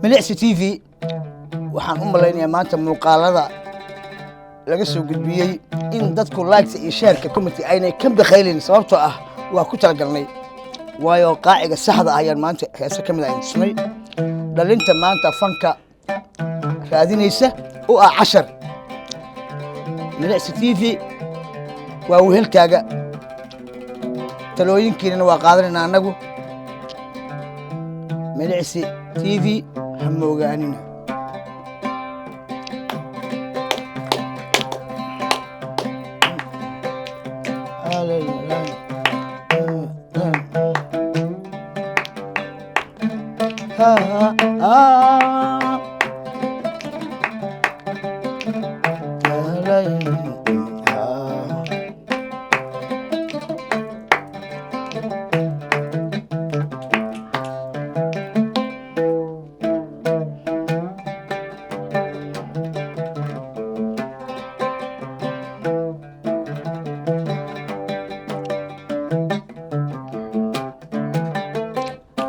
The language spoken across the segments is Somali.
Milicsi TV waxaan u malaynayaa maanta muuqaalada laga soo gudbiyay in dadku likes iyo share-ka committee aynay ka baqaylin sababtoo ah waa ku talagalnay waayo qaaciga saxda ah ayaan maanta heesa kamid ah tusnay dhalinta maanta fanka raadinaysa oo ah 10 Milicsi TV waa wehelkaaga talooyinkiina waa qaadanayna anagu Milicsi TV hamoogaanina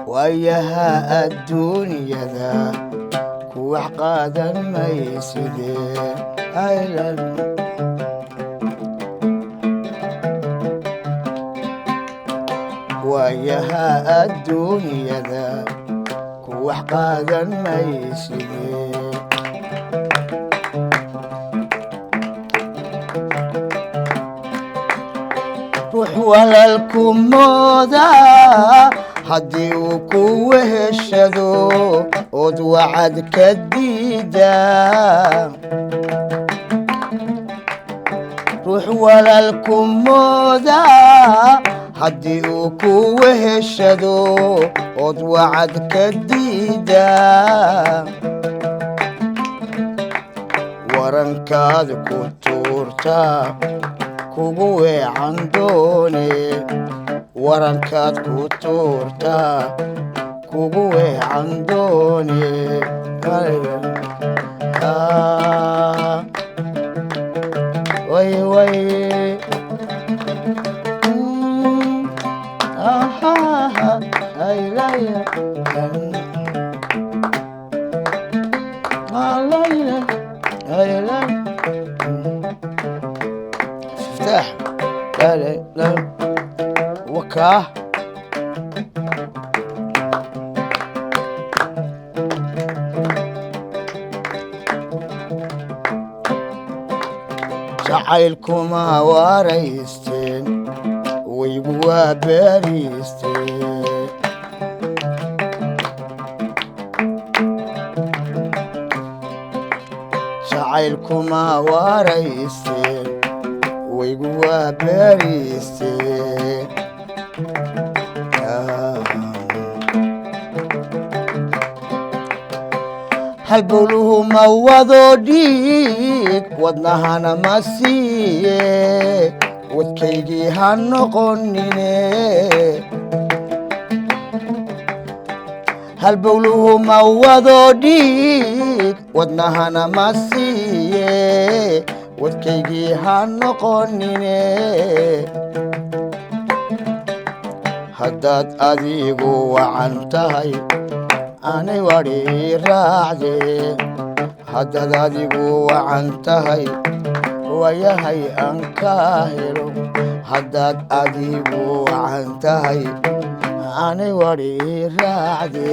وياها الدنيا ذا كوح قادم ما يسدين أيلن وياها الدنيا ذا كوح قادم ما يسدين روح ولا الكموذا haddii uu ku weheshado ood wacad ka diidaa ruux walaalku mooda haddii uu ku weheshado ood wacad ka diidaa warankaad ku tuurtaa kugu weecan doone warankaad ku tuurtaa kugu weecan doone way way افتح لا وكاه جعلكما واريستين ويبوا باريستين جعلكما واريستين ويبوا باريستين halbowluhu ma wado dhiig wadnahana ma siiye wadkaygii ha noqonine halbowluhu ma wado dhiig wadnahana ma siiye wadkaygii ha noqonine haddaad adigu wacan tahay anay wari raacde haddaad adigu wacan tahay wayahay aan ka helo haddaad adigu wacan tahay anay wari raacde